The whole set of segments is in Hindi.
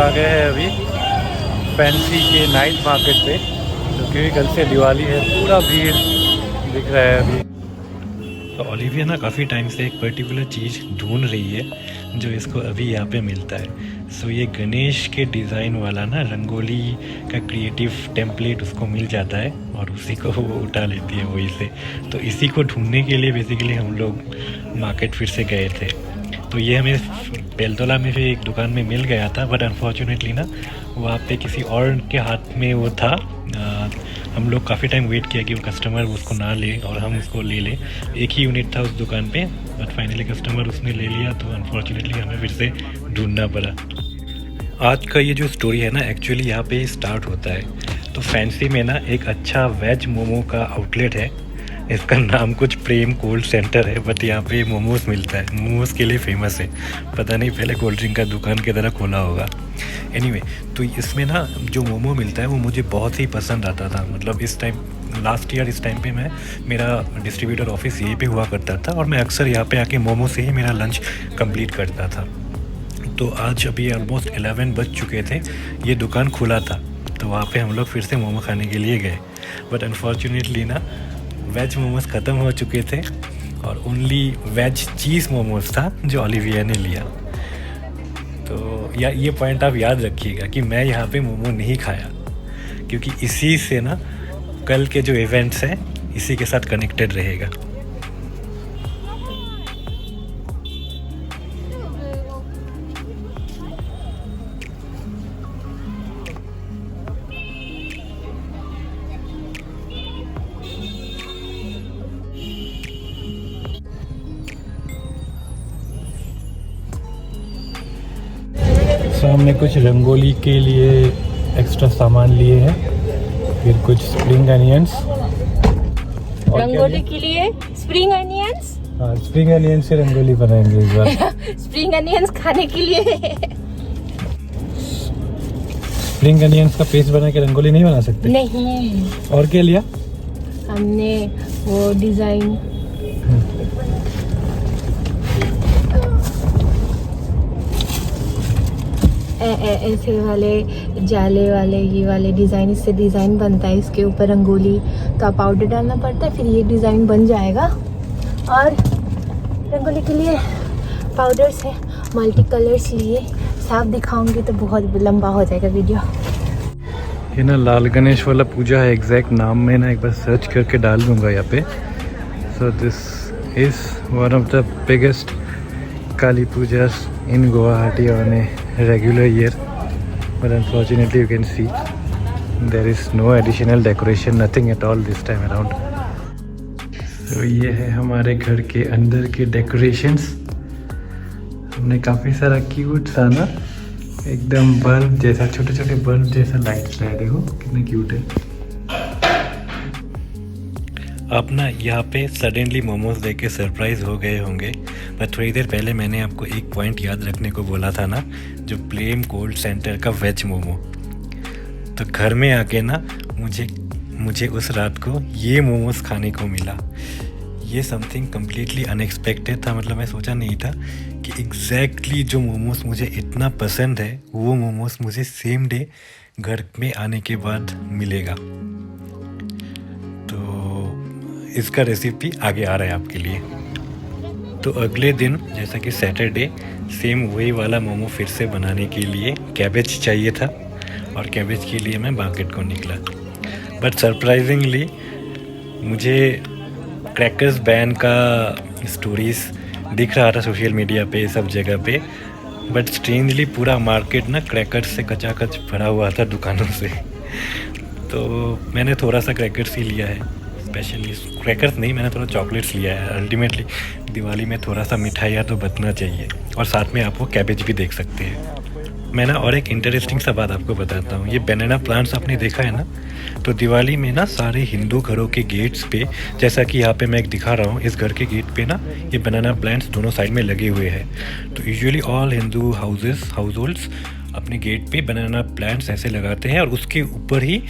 आ गए हैं अभी फैंसी के नाइट मार्केट पे, क्योंकि कल से दिवाली है, पूरा भीड़ दिख रहा है अभी। तो ओलिविया ना काफ़ी टाइम से एक पर्टिकुलर चीज़ ढूंढ रही है जो इसको अभी यहाँ पे मिलता है। सो ये गणेश के डिज़ाइन वाला ना रंगोली का क्रिएटिव टेम्पलेट उसको मिल जाता है और उसी को वो उठा लेती है वहीं से। तो इसी को ढूंढने के लिए बेसिकली हम लोग मार्केट फिर से गए थे। तो ये हमें बेलतोला में भी एक दुकान में मिल गया था, बट अनफॉर्चुनेटली ना वहाँ पे किसी और के हाथ में वो था। हम लोग काफ़ी टाइम वेट किया कि वो कस्टमर उसको ना ले और हम उसको ले लें। एक ही यूनिट था उस दुकान पे, बट फाइनली कस्टमर उसने ले लिया, तो अनफॉर्चुनेटली हमें फिर से ढूंढना पड़ा। आज का ये जो स्टोरी है ना एक्चुअली यहाँ पे स्टार्ट होता है। तो फैंसी में ना एक अच्छा वेज मोमो का आउटलेट है, इसका नाम कुछ प्रेम कोल्ड सेंटर है, बट यहाँ पे मोमोज मिलता है, मोमोज के लिए फेमस है। पता नहीं पहले कोल्ड ड्रिंक का दुकान की तरह खोला होगा। एनीवे, तो इसमें ना जो मोमो मिलता है वो मुझे बहुत ही पसंद आता था। मतलब इस टाइम लास्ट ईयर इस टाइम पे मेरा डिस्ट्रीब्यूटर ऑफिस यहीं पे हुआ करता था और मैं अक्सर यहाँ पे आके मोमो से ही मेरा लंच कंप्लीट करता था। तो आज अभी ऑलमोस्ट 11 बज चुके थे, ये दुकान खुला था, तो वहाँ पे हम लोग फिर से मोमो खाने के लिए गए। बट अनफॉर्चुनेटली ना वेज मोमोज ख़त्म हो चुके थे और ओनली वेज चीज़ मोमोज था जो ओलिविया ने लिया। तो ये पॉइंट आप याद रखिएगा कि मैं यहाँ पे मोमो नहीं खाया, क्योंकि इसी से ना कल के जो इवेंट्स हैं इसी के साथ कनेक्टेड रहेगा। हमने कुछ रंगोली के लिए एक्स्ट्रा सामान लिए हैं, फिर कुछ स्प्रिंग अनियंस। रंगोली के लिए स्प्रिंग अनियंस। हाँ, स्प्रिंग अनियंस से रंगोली बनाएंगे इस बार। स्प्रिंग अनियंस खाने के लिए। स्प्रिंग अनियंस का पेस्ट बना के रंगोली नहीं बना सकते? नहीं। और क्या लिया हमने? वो डिजाइन। ऐसे वाले जाले वाले ये वाले डिज़ाइन, इससे डिज़ाइन बनता है, इसके ऊपर रंगोली। तो आप पाउडर डालना पड़ता है, फिर ये डिज़ाइन बन जाएगा। और रंगोली के लिए पाउडर से मल्टी कलर्स लिए, साफ दिखाऊंगी तो बहुत लंबा हो जाएगा वीडियो। ये ना लाल गणेश वाला पूजा है, एग्जैक्ट नाम में ना एक बार सर्च करके डाल दूंगा यहाँ पे। So this is one of the biggest Kali pujas in Guwahati on a regular year, but unfortunately you can see there is no additional decoration, nothing at all this time around. So ये है हमारे घर के अंदर के डेकोरेशंस। हमने काफ़ी सारा क्यूट सा ना एकदम बल्ब जैसा, छोटे छोटे बल्ब जैसा लाइट्स है, देखो कितने क्यूट है। आप ना यहाँ पे सडनली मोमोज देख के सरप्राइज़ हो गए होंगे, पर थोड़ी देर पहले मैंने आपको एक पॉइंट याद रखने को बोला था ना, जो प्रेम कोल्ड सेंटर का वेज मोमो। तो घर में आके ना मुझे उस रात को ये मोमोज खाने को मिला। ये समथिंग कम्प्लीटली अनएक्सपेक्टेड था। मतलब मैं सोचा नहीं था कि एग्जैक्टली जो मोमोज मुझे इतना पसंद है वो मोमोज मुझे सेम डे घर में आने के बाद मिलेगा। इसका रेसिपी आगे आ रहा है आपके लिए। तो अगले दिन जैसा कि सैटरडे, सेम वही वाला मोमो फिर से बनाने के लिए कैबेज चाहिए था और कैबेज के लिए मैं मार्केट को निकला। बट सरप्राइजिंगली मुझे क्रैकर्स बैन का स्टोरीज दिख रहा था सोशल मीडिया पे, सब जगह पे, बट स्ट्रेंजली पूरा मार्केट ना क्रैकर्स से कचाकच भरा हुआ था दुकानों से। तो मैंने थोड़ा सा क्रैकर्स ही लिया है, स्पेशली क्रैकर्स नहीं, मैंने थोड़ा चॉकलेट्स लिया है। अल्टीमेटली दिवाली में थोड़ा सा मिठाइयाँ तो बचना चाहिए, और साथ में आप वो कैबेज भी देख सकते हैं। मैं ना और एक इंटरेस्टिंग सा बात आपको बताता हूँ। ये बनाना प्लांट्स आपने देखा है ना, तो दिवाली में ना सारे हिंदू घरों के गेट्स पे, जैसा कि यहाँ पे मैं एक दिखा रहा हूँ, इस घर के गेट पे ना ये बनाना प्लांट्स दोनों साइड में लगे हुए हैं। तो usually all Hindu house holds अपने गेट पे बनाना प्लांट्स ऐसे लगाते हैं और उसके ऊपर ही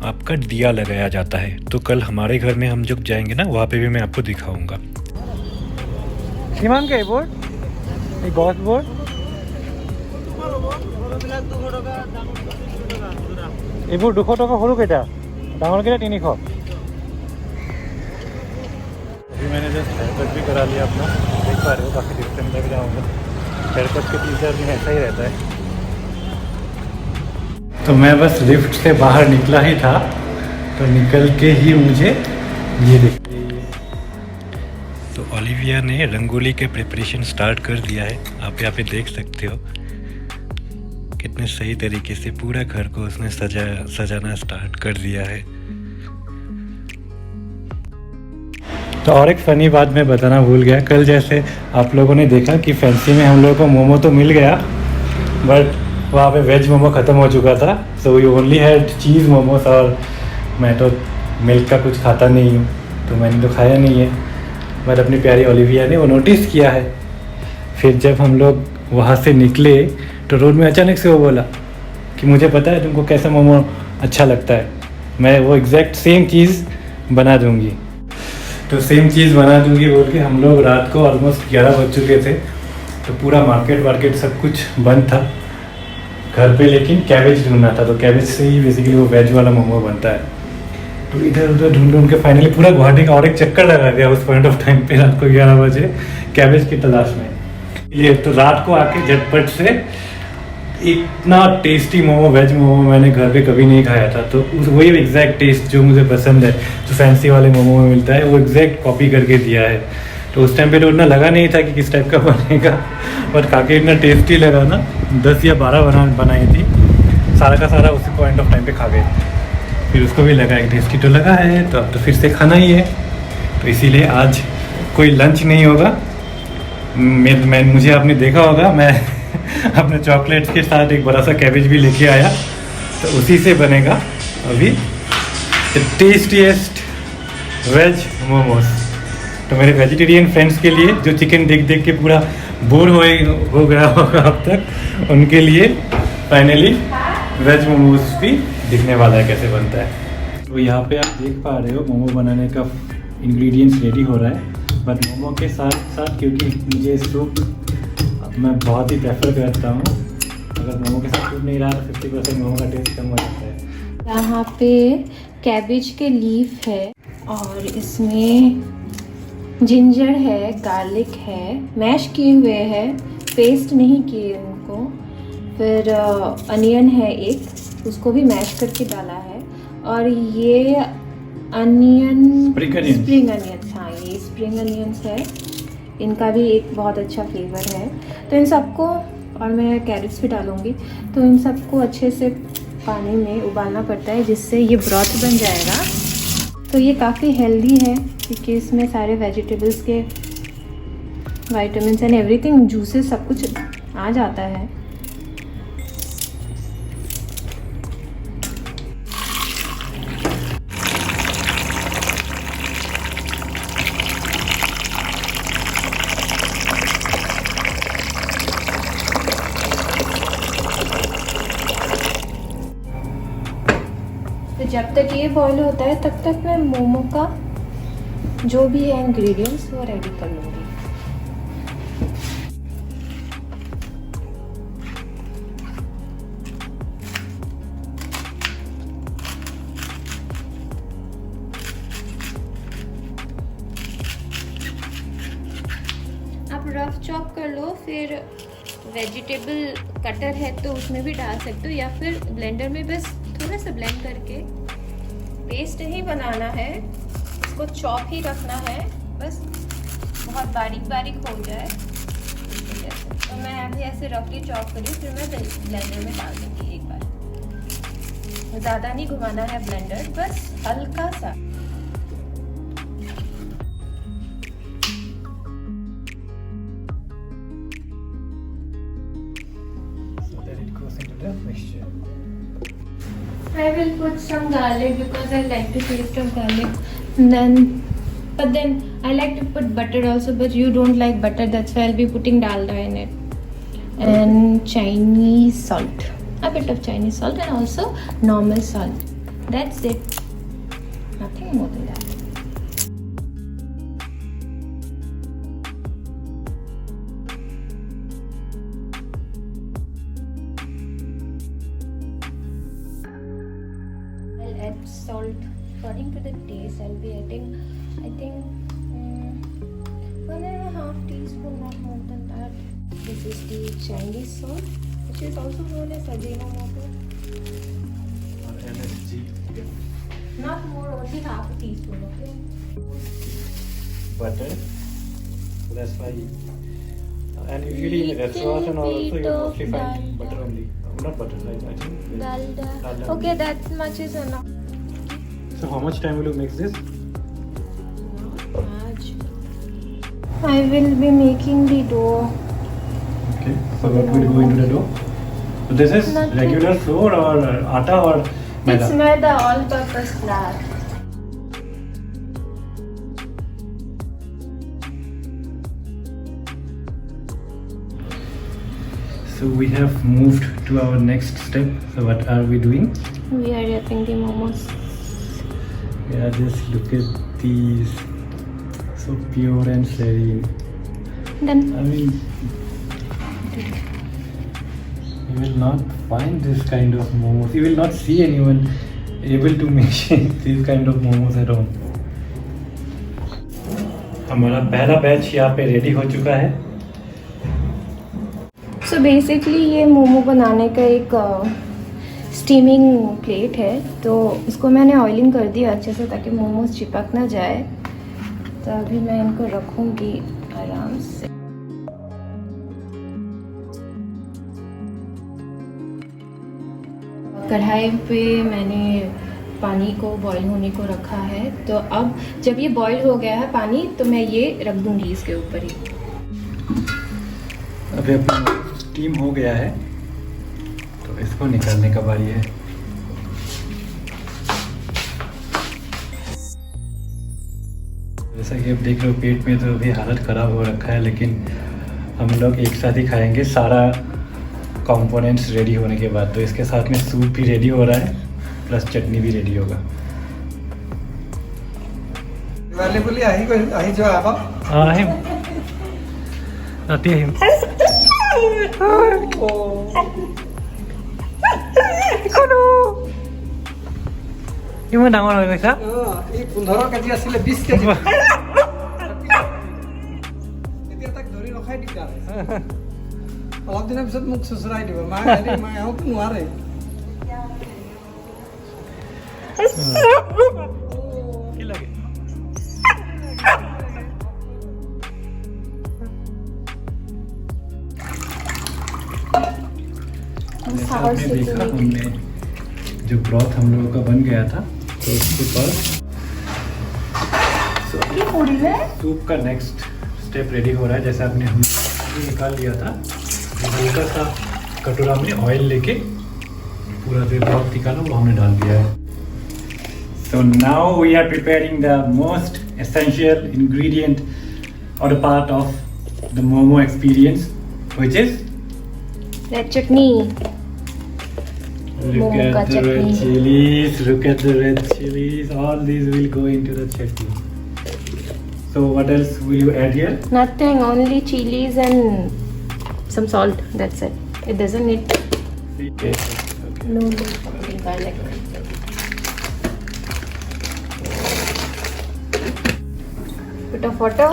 आपका दिया लगाया जाता है। तो कल हमारे घर में हम जब जाएंगे ना, वहाँ पे भी मैं आपको दिखाऊंगा। श्रीमान का बोर्ड, एक गॉस बोर्ड। এইবোৰ 200 টকা সৰু কেইটা, ডাঙৰ केटा 300। अभी मैंने जस्ट हेयर कट भी करा लिया अपना, देख पा रहे हो काफ़ी डिस्टेंस लग जाऊँगा। हेयर कट के 3-4 दिन ऐसा ही रहता है। तो मैं बस लिफ्ट से बाहर निकला ही था, तो निकल के ही मुझे ये देखिए, तो ओलिविया ने रंगोली के प्रिपरेशन स्टार्ट कर दिया है। आप यहाँ पे देख सकते हो कितने सही तरीके से पूरा घर को उसने सजाना स्टार्ट कर दिया है। तो और एक फ़नी बात मैं बताना भूल गया, कल जैसे आप लोगों ने देखा कि फैंसी में हम लोगों को मोमो तो मिल गया, बट वहाँ पे वेज मोमो ख़त्म हो चुका था। सो वी ओनली हैड चीज़ मोमोस, और मैं तो मिल्क का कुछ खाता नहीं हूँ, तो मैंने तो खाया नहीं है। बट अपनी प्यारी ओलिविया ने वो नोटिस किया है। फिर जब हम लोग वहाँ से निकले तो रोड में अचानक से वो बोला कि मुझे पता है तुमको कैसा मोमो अच्छा लगता है, मैं वो एग्जैक्ट सेम चीज़ बना दूँगी। तो सेम चीज़ बना दूँगी बोल के हम लोग रात को ऑलमोस्ट 11 बज चुके थे, तो पूरा मार्केट सब कुछ बंद था घर पे, लेकिन कैबेज ढूंढना था। तो कैबेज से ही बेसिकली वो वेज वाला मोमो बनता है। तो इधर उधर ढूंढ के फाइनली पूरा गुवाहाटी का और एक चक्कर लगा दिया उस पॉइंट ऑफ टाइम पे, रात को 11 बजे कैबेज की तलाश में। ये तो रात को आके झटपट से इतना टेस्टी मोमो, वेज मोमो मैंने घर पे कभी नहीं खाया था। तो वही एग्जैक्ट टेस्ट जो मुझे पसंद है, जो फैंसी वाले मोमो में मिलता है, वो एग्जैक्ट कॉपी करके दिया है। तो उस टाइम पे तो उतना लगा नहीं था कि किस टाइप का बनेगा, बट काफ़ी इतना टेस्टी लगा ना। 10 या 12 बनाई थी, सारा का सारा उसी पॉइंट ऑफ टाइम पे खा गए। फिर उसको भी लगा कि टेस्टी तो लगा है, तो अब तो फिर से खाना ही है। तो इसीलिए आज कोई लंच नहीं होगा। मुझे आपने देखा होगा, मैं अपने चॉकलेट्स के साथ एक बड़ा सा कैबेज भी लेके आया, तो उसी से बनेगा अभी टेस्टीएस्ट वेज मोमोज। तो मेरे वेजिटेरियन फ्रेंड्स के लिए जो चिकन देख देख के पूरा बोर हो गया होगा अब तक, उनके लिए फाइनली वेज मोमोज भी दिखने वाला है कैसे बनता है। तो यहाँ पे आप देख पा रहे हो मोमो बनाने का इंग्रेडिएंट्स रेडी हो रहा है। बट मोमो के साथ साथ, क्योंकि मुझे सूप मैं बहुत ही प्रेफर करता हूँ, अगर मोमो के साथ सूप नहीं रहा तो 50% मोमो का टेस्ट कम हो जाता है। यहाँ पे कैबेज के लीफ है, और इसमें जिंजर है, गार्लिक है, मैश किए हुए हैं, पेस्ट नहीं किए उनको। फिर अनियन है एक, उसको भी मैश करके डाला है। और ये स्प्रिंग अनियंस, हाँ ये स्प्रिंग अनियंस है, इनका भी एक बहुत अच्छा फ्लेवर है। तो इन सबको, और मैं कैरेट्स भी डालूँगी, तो इन सबको अच्छे से पानी में उबालना पड़ता है, जिससे ये ब्रॉथ बन जाएगा। तो ये काफ़ी हेल्दी है, क्योंकि इसमें सारे वेजिटेबल्स के विटामिन्स एंड एवरीथिंग, जूसेस सब कुछ आ जाता है। तो जब तक ये बॉईल होता है तब तक मैं मोमो का जो भी है इंग्रेडिएंट्स वो रेडी कर लूँगी। आप रफ चॉप कर लो, फिर वेजिटेबल कटर है तो उसमें भी डाल सकते हो, या फिर ब्लेंडर में बस थोड़ा सा ब्लेंड करके, पेस्ट ही बनाना है, इसको चॉप ही रखना है, बस बहुत बारीक बारीक हो जाए। तो मैं अभी ऐसे रफली चॉप करी, फिर मैं ब्लेंडर में डाल दूँगी एक बार। ज़्यादा नहीं घुमाना है ब्लेंडर, बस हल्का सा। I will put some garlic because I like the taste of garlic. But then I like to put butter also, but you don't like butter, that's why I'll be putting dalda in it. And Chinese salt, a bit of Chinese salt, and also normal salt. That's it. Nothing more than that. salt. According to the taste, I'll be adding, I think, 1.5 teaspoon, not more than that. This is the Chinese salt, which is also known as Ajinomoto. NSG. Not more, only half a teaspoon, okay? Butter. So that's why. And usually in restaurants and all also you mostly find butter only. Not butter, right? I think. Dalda. Dalda. Okay, that much is enough. So how much time will you mix this? I will be making the dough. Okay. So what will go into the dough? So this is Nothing. regular flour or atta or maida? It's maida, all-purpose flour. So we have moved to our next step. So what are we doing? We are wrapping the momos. Yeah, just look at these. So pure and serene. Done. I mean, you will not find this kind of momos. You will not see anyone able to make these kind of momos at home. हमारा पहला बैच यहाँ पे रेडी हो चुका है. सो बेसिकली ये मोमो बनाने का एक स्टीमिंग प्लेट है, तो इसको मैंने ऑयलिंग कर दिया अच्छे से ताकि मोमोज चिपक ना जाए. तो अभी मैं इनको रखूँगी आराम से. कढ़ाई पे मैंने पानी को बॉईल होने को रखा है. तो अब जब ये बॉईल हो गया है पानी, तो मैं ये रख दूँगी इसके ऊपर ही. अभी अपना स्टीम हो गया है, तो इसको निकालने का बारी है. जैसा कि आप देख रहे हो पेट में तो अभी हालत ख़राब हो रखा है, लेकिन हम लोग एक साथ ही खाएंगे सारा कंपोनेंट्स रेडी होने के बाद. तो इसके साथ में सूप भी रेडी हो रहा है, प्लस चटनी भी रेडी होगा. वाले बोली आई जो आप আহিম ৰাতি আহিম. ইমান ডাঙৰ হৈ গৈছা. এই 15 কেজি আছিলে 20 কেজি এতিয়া তাক ধৰি ৰখাই দিগদাৰ অলপ দিনৰ পিছত মোক চুচৰাই দিব. মায়েও নোৱাৰে. কি লাগে? सावर हमने से देखा, हमने जो ब्रॉथ हम लोगों का बन गया था, तो उसके बाद सूप का नेक्स्ट स्टेप रेडी हो रहा है. जैसे आपने हम निकाल लिया था, हल्का सा कटोरा में ऑयल लेके पूरा जो ब्रॉथ निकाला वो हमने डाल दिया है. So now we are preparing the most essential ingredient or the part of the momo experience, which is red chutney. look Momo ka at the red chutney. chilies. Look at the red chilies. All these will go into the chutney. So what else will you add here? Nothing, only chilies and some salt. That's it. It doesn't need Okay. no garlic. Bit of water.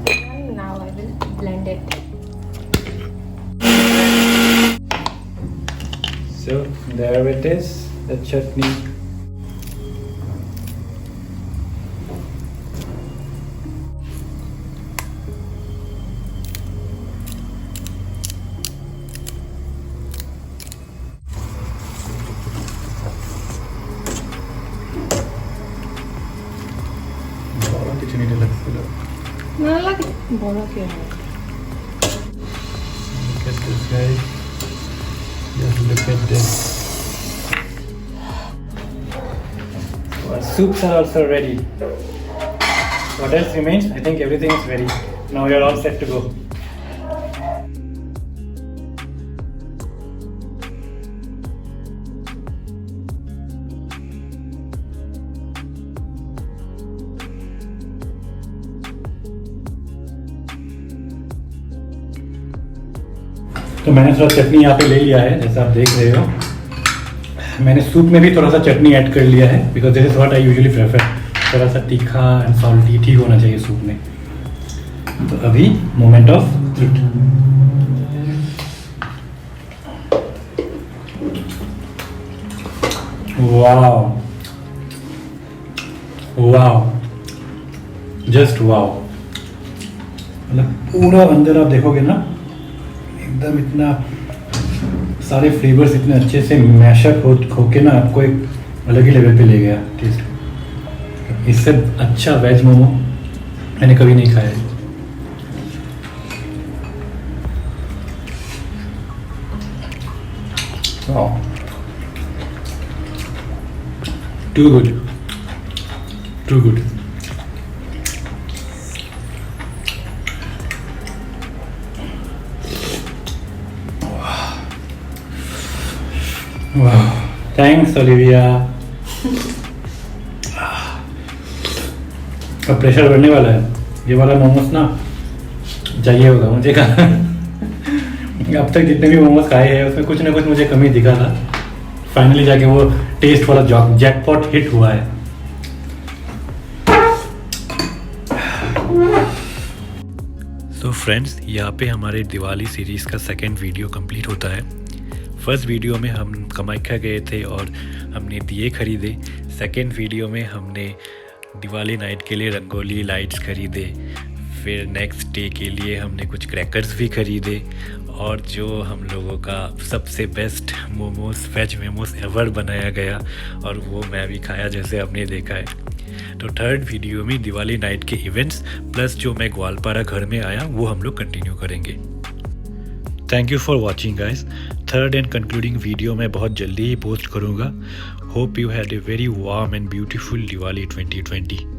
And now I will blend it. So there it is, the chutney. बहुत ही चुनी लगती है. No, like बोलो क्यों है? Look at this guys. Just look at this. Our soups are also ready. What else remains? I think everything is ready. Now we are all set to go. तो मैंने थोड़ा चटनी यहाँ पे ले लिया है, जैसा आप देख रहे हो. मैंने सूप में भी थोड़ा सा चटनी ऐड कर लिया है, because this is what I usually prefer. थोड़ा सा तीखा एंड सॉल्टी ठीक होना चाहिए सूप में। तो अभी moment of truth. Wow wow, just wow. मतलब पूरा अंदर आप देखोगे ना, एकदम इतना सारे फ्लेवर्स इतने अच्छे से मैशअप होके ना आपको एक अलग ही लेवल पे ले गया टेस्ट। इससे अच्छा वेज मोमो मैंने कभी नहीं खाया है। Too good, too good. वाह, थैंक्स ओलिविया। अब प्रेशर बढ़ने वाला है। ये वाला मोमोज ना चाहिए होगा मुझे खाना। अब तक जितने भी मोमोज खाए हैं उसमें कुछ ना कुछ मुझे कमी दिखा था। फाइनली जाके वो टेस्ट वाला जैकपॉट हिट हुआ है। तो फ्रेंड्स, यहाँ पे हमारे दिवाली सीरीज़ का सेकेंड वीडियो कंप्लीट होता है। फर्स्ट वीडियो में हम कामाख्या गए थे और हमने दिए खरीदे। सेकेंड वीडियो में हमने दिवाली नाइट के लिए रंगोली लाइट्स खरीदे। फिर नेक्स्ट डे के लिए हमने कुछ क्रैकर्स भी खरीदे, और जो हम लोगों का सबसे best momos, veg momos ever बनाया गया, और वो मैं भी खाया जैसे आपने देखा है। तो थर्ड वीडियो में दिवाली नाइट के इवेंट्स प्लस जो मैं ग्वालपारा घर में आया वो हम लोग कंटिन्यू करेंगे। Thank you for watching guys. Third and concluding video मैं बहुत जल्दी ही पोस्ट करूँगा। Hope you had a very warm and beautiful Diwali 2020।